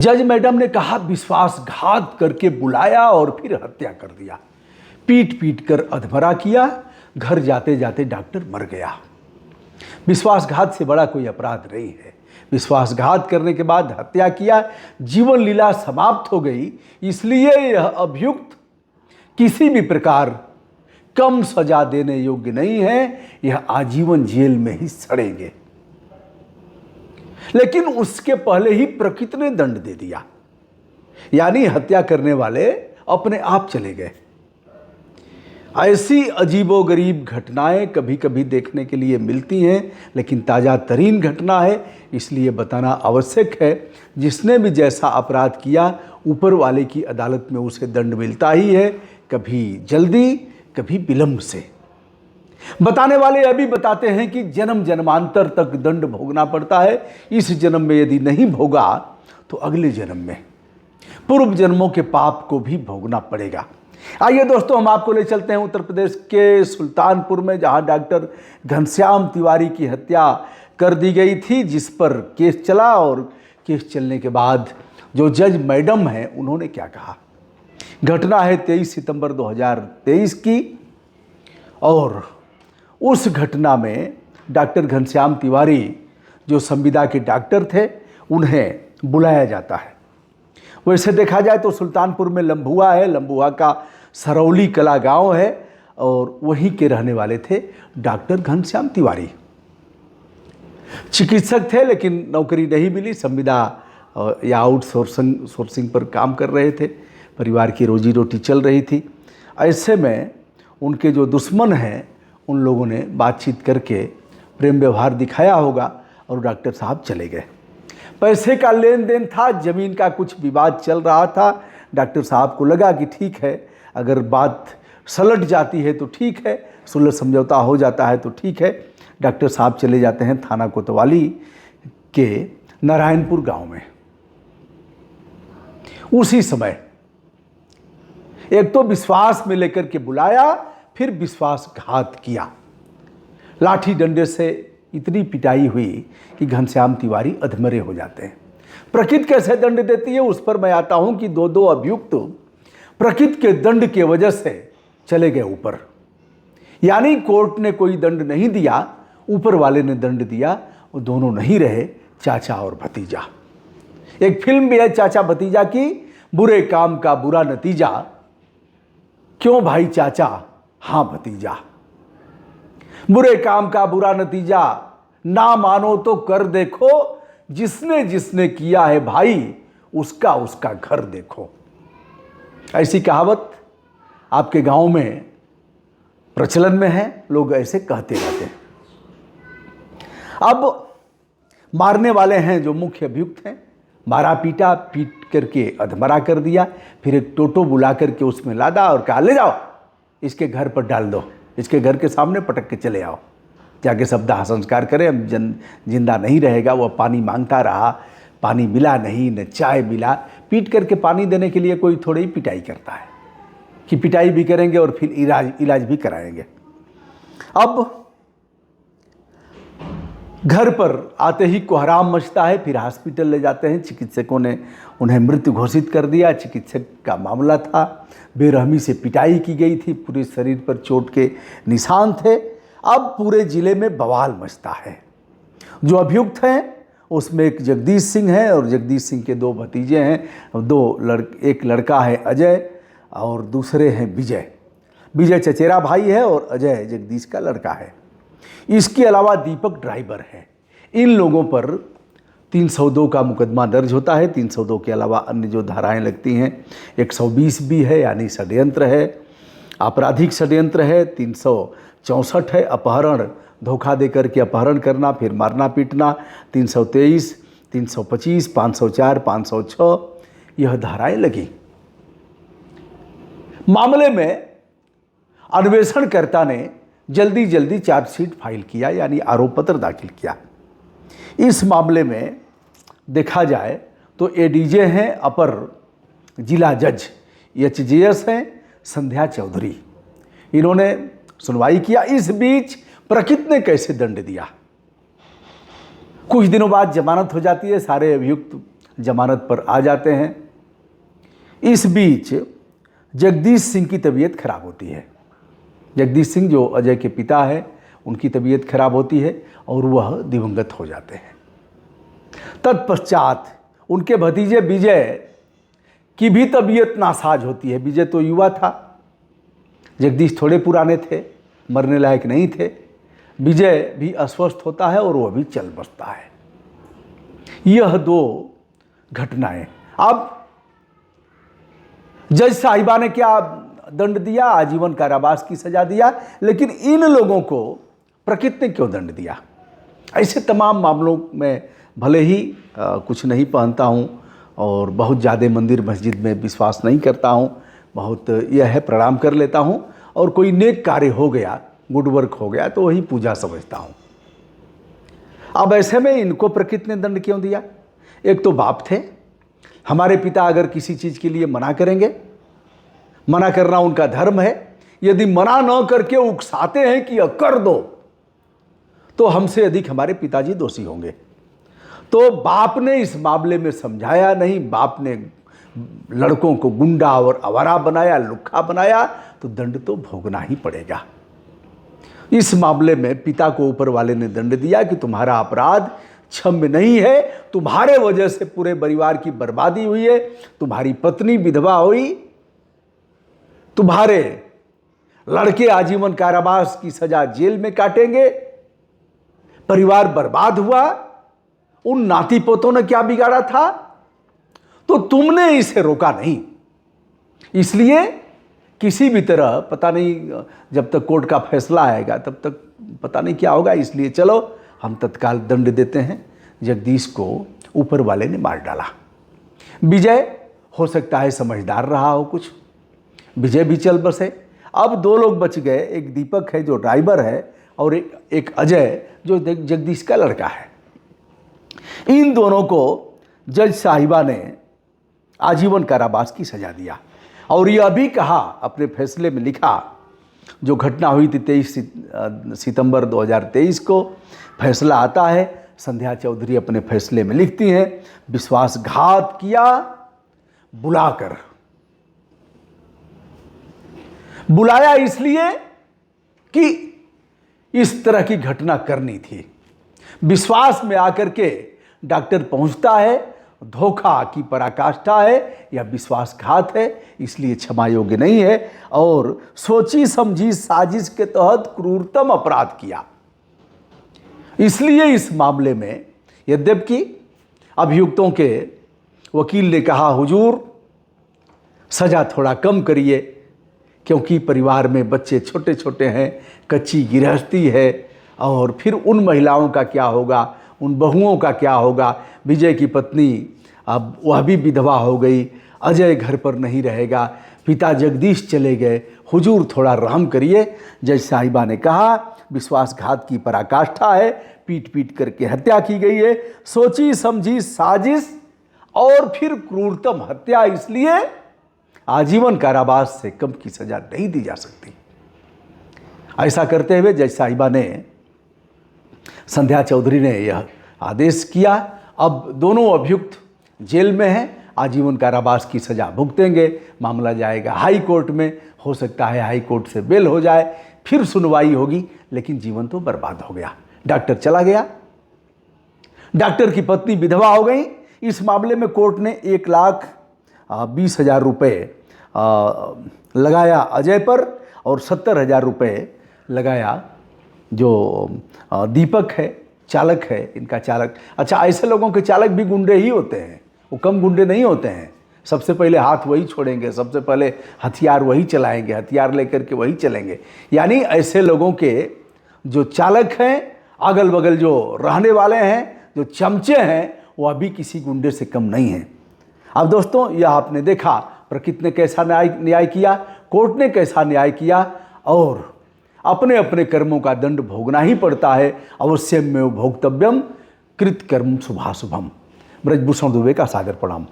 जज मैडम ने कहा विश्वासघात करके बुलाया और फिर हत्या कर दिया। पीट पीट कर अधमरा किया। घर जाते जाते डॉक्टर मर गया। विश्वासघात से बड़ा कोई अपराध नहीं है। विश्वासघात करने के बाद हत्या किया, जीवन लीला समाप्त हो गई। इसलिए यह अभियुक्त किसी भी प्रकार कम सजा देने योग्य नहीं है। यह आजीवन जेल में ही सड़ेंगे। लेकिन उसके पहले ही प्रकृति ने दंड दे दिया, यानी हत्या करने वाले अपने आप चले गए। ऐसी अजीबोगरीब घटनाएं कभी कभी देखने के लिए मिलती हैं, लेकिन ताज़ा तरीन घटना है, इसलिए बताना आवश्यक है। जिसने भी जैसा अपराध किया, ऊपर वाले की अदालत में उसे दंड मिलता ही है, कभी जल्दी कभी विलंब से। बताने वाले यह भी बताते हैं कि जन्म जन्मांतर तक दंड भोगना पड़ता है। इस जन्म में यदि नहीं भोगा तो अगले जन्म में पूर्व जन्मों के पाप को भी भोगना पड़ेगा। आइए दोस्तों, हम आपको ले चलते हैं उत्तर प्रदेश के सुल्तानपुर में, जहां डॉक्टर घनश्याम तिवारी की हत्या कर दी गई थी, जिस पर केस चला। और केस चलने के बाद जो जज मैडम हैं, उन्होंने क्या कहा। घटना है 23 सितंबर 2023 की। और उस घटना में डॉक्टर घनश्याम तिवारी, जो संविदा के डॉक्टर थे, उन्हें बुलाया जाता है। वैसे देखा जाए तो सुल्तानपुर में लंबुआ है। लंबुआ का सरौली कला गांव है और वहीं के रहने वाले थे डॉक्टर घनश्याम तिवारी। चिकित्सक थे, लेकिन नौकरी नहीं मिली। संविदा या आउटसोर्सिंग पर काम कर रहे थे। परिवार की रोजी रोटी चल रही थी। ऐसे में उनके जो दुश्मन हैं, उन लोगों ने बातचीत करके प्रेम व्यवहार दिखाया होगा और डॉक्टर साहब चले गए। पैसे का लेन देन था, ज़मीन का कुछ विवाद चल रहा था। डॉक्टर साहब को लगा कि ठीक है, अगर बात सलट जाती है तो ठीक है, सुलह समझौता हो जाता है तो ठीक है। डॉक्टर साहब चले जाते हैं थाना कोतवाली के नारायणपुर गांव में। उसी समय एक तो विश्वास में लेकर के बुलाया, फिर विश्वासघात किया। लाठी डंडे से इतनी पिटाई हुई कि घनश्याम तिवारी अधमरे हो जाते हैं। प्रकृति कैसे दंड देती है, उस पर मैं आता हूं कि दो अभियुक्त प्रकृति के दंड के वजह से चले गए ऊपर। यानी कोर्ट ने कोई दंड नहीं दिया, ऊपर वाले ने दंड दिया। वो दोनों नहीं रहे, चाचा और भतीजा। एक फिल्म भी है चाचा भतीजा की, बुरे काम का बुरा नतीजा, क्यों भाई चाचा हाँ भतीजा। बुरे काम का बुरा नतीजा, ना मानो तो कर देखो, जिसने जिसने किया है भाई, उसका उसका घर देखो। ऐसी कहावत आपके गांव में प्रचलन में है, लोग ऐसे कहते रहते हैं। अब मारने वाले हैं जो मुख्य अभियुक्त हैं, मारा पीटा, पीट करके अधमरा कर दिया। फिर एक टोटो बुला करके उसमें लादा और कहा ले जाओ, इसके घर पर डाल दो, इसके घर के सामने पटक के चले आओ, जाके सब दाह संस्कार करें। अब जिंदा नहीं रहेगा। वह पानी मांगता रहा, पानी मिला नहीं, न चाय मिला। पीट करके पानी देने के लिए कोई थोड़ी ही पिटाई करता है कि पिटाई भी करेंगे और फिर इलाज भी कराएंगे। अब घर पर आते ही कोहराम मचता है। फिर हॉस्पिटल ले जाते हैं। चिकित्सकों ने उन्हें मृत घोषित कर दिया। चिकित्सक का मामला था, बेरहमी से पिटाई की गई थी, पूरे शरीर पर चोट के निशान थे। अब पूरे जिले में बवाल मचता है। जो अभियुक्त हैं उसमें एक जगदीश सिंह है और जगदीश सिंह के दो भतीजे हैं। एक लड़का है अजय और दूसरे हैं विजय। विजय चचेरा भाई है और अजय जगदीश का लड़का है। इसके अलावा दीपक ड्राइवर है। इन लोगों पर 302 का मुकदमा दर्ज होता है। 302 के अलावा अन्य जो धाराएं लगती हैं, 120 भी है, यानी षड्यंत्र है, आपराधिक षड्यंत्र है। 364 है अपहरण, धोखा देकर के अपहरण करना, फिर मारना पीटना। 323, 325, 504, 506 यह धाराएं लगी। मामले में अन्वेषणकर्ता ने जल्दी जल्दी चार्जशीट फाइल किया, यानी आरोप पत्र दाखिल किया। इस मामले में देखा जाए तो एडीजे हैं अपर जिला जज एचजीएस हैं संध्या चौधरी। इन्होंने सुनवाई किया। इस बीच प्रकृति ने कैसे दंड दिया। कुछ दिनों बाद जमानत हो जाती है। सारे अभियुक्त जमानत पर आ जाते हैं। इस बीच जगदीश सिंह की तबीयत खराब होती है। जगदीश सिंह जो अजय के पिता है, उनकी तबीयत खराब होती है और वह दिवंगत हो जाते हैं। तत्पश्चात उनके भतीजे विजय की भी तबीयत नासाज होती है। विजय तो युवा था, जगदीश थोड़े पुराने थे, मरने लायक नहीं थे। विजय भी अस्वस्थ होता है और वह भी चल बसता है। यह दो घटनाएं। अब जज साहिबा ने क्या दंड दिया? आजीवन कारावास की सजा दिया। लेकिन इन लोगों को प्रकृति ने क्यों दंड दिया? ऐसे तमाम मामलों में भले ही कुछ नहीं पहनता हूँ और बहुत ज़्यादा मंदिर मस्जिद में विश्वास नहीं करता हूँ, बहुत यह है प्रणाम कर लेता हूँ, और कोई नेक कार्य हो गया, गुड वर्क हो गया तो वही पूजा समझता हूँ। अब ऐसे में इनको प्रकृति ने दंड क्यों दिया? एक तो बाप थे, हमारे पिता अगर किसी चीज़ के लिए मना करेंगे, मना करना उनका धर्म है, यदि मना न करके उकसाते हैं कि यह कर दो, तो हमसे अधिक हमारे पिताजी दोषी होंगे। तो बाप ने इस मामले में समझाया नहीं, बाप ने लड़कों को गुंडा और आवारा बनाया, लुक्खा बनाया, तो दंड तो भोगना ही पड़ेगा। इस मामले में पिता को ऊपर वाले ने दंड दिया कि तुम्हारा अपराध क्षम्य नहीं है, तुम्हारे वजह से पूरे परिवार की बर्बादी हुई है, तुम्हारी पत्नी विधवा हुई, तुम्हारे लड़के आजीवन कारावास की सजा जेल में काटेंगे, परिवार बर्बाद हुआ, उन नाती पोतों ने क्या बिगाड़ा था? तो तुमने इसे रोका नहीं। इसलिए किसी भी तरह, पता नहीं जब तक कोर्ट का फैसला आएगा तब तक पता नहीं क्या होगा, इसलिए चलो हम तत्काल दंड देते हैं। जगदीश को ऊपर वाले ने मार डाला। विजय हो सकता है समझदार रहा हो कुछ, विजय भी चल बसे। अब दो लोग बच गए, एक दीपक है जो ड्राइवर है और एक अजय जो जगदीश का लड़का है। इन दोनों को जज साहिबा ने आजीवन कारावास की सजा दिया और यह भी कहा, अपने फैसले में लिखा, जो घटना हुई थी 23 सितंबर 2023 को फैसला आता है, संध्या चौधरी अपने फैसले में लिखती हैं, विश्वासघात किया बुलाकर। बुलाया इसलिए कि इस तरह की घटना करनी थी। विश्वास में आकर के डॉक्टर पहुंचता है, धोखा की पराकाष्ठा है या विश्वासघात है, इसलिए क्षमा योग्य नहीं है और सोची समझी साजिश के तहत क्रूरतम अपराध किया। इसलिए इस मामले में यद्यपि अभियुक्तों के वकील ने कहा, हुजूर सजा थोड़ा कम करिए, क्योंकि परिवार में बच्चे छोटे छोटे हैं, कच्ची गृहस्थी है, और फिर उन महिलाओं का क्या होगा, उन बहुओं का क्या होगा। विजय की पत्नी अब वह भी विधवा हो गई, अजय घर पर नहीं रहेगा, पिता जगदीश चले गए, हुजूर थोड़ा रहम करिए। जज साहिबा ने कहा, विश्वासघात की पराकाष्ठा है, पीट पीट करके हत्या की गई है, सोची समझी साजिश और फिर क्रूरतम हत्या, इसलिए आजीवन कारावास से कम की सजा नहीं दी जा सकती। ऐसा करते हुए जज साहिबा ने, संध्या चौधरी ने यह आदेश किया। अब दोनों अभियुक्त जेल में हैं, आजीवन कारावास की सजा भुगतेंगे। मामला जाएगा हाई कोर्ट में, हो सकता है हाई कोर्ट से बेल हो जाए, फिर सुनवाई होगी, लेकिन जीवन तो बर्बाद हो गया। डॉक्टर चला गया, डॉक्टर की पत्नी विधवा हो गई। इस मामले में कोर्ट ने 1,20,000 रुपये लगाया अजय पर और 70,000 रुपये लगाया जो दीपक है, चालक है, इनका चालक। अच्छा, ऐसे लोगों के चालक भी गुंडे ही होते हैं, वो कम गुंडे नहीं होते हैं। सबसे पहले हाथ वही छोड़ेंगे, सबसे पहले हथियार वही चलाएंगे, हथियार लेकर के वही चलेंगे। यानी ऐसे लोगों के जो चालक हैं, अगल बगल जो रहने वाले हैं, जो चमचे हैं, वह भी किसी गुंडे से कम नहीं हैं। अब दोस्तों, यह आपने देखा प्रकृति ने कैसा न्याय किया, कोर्ट ने कैसा न्याय किया, और अपने अपने कर्मों का दंड भोगना ही पड़ता है। अवश्यमेव भोक्तव्यम कृत कर्म शुभाशुभम। ब्रजभूषण दुबे का सादर प्रणाम।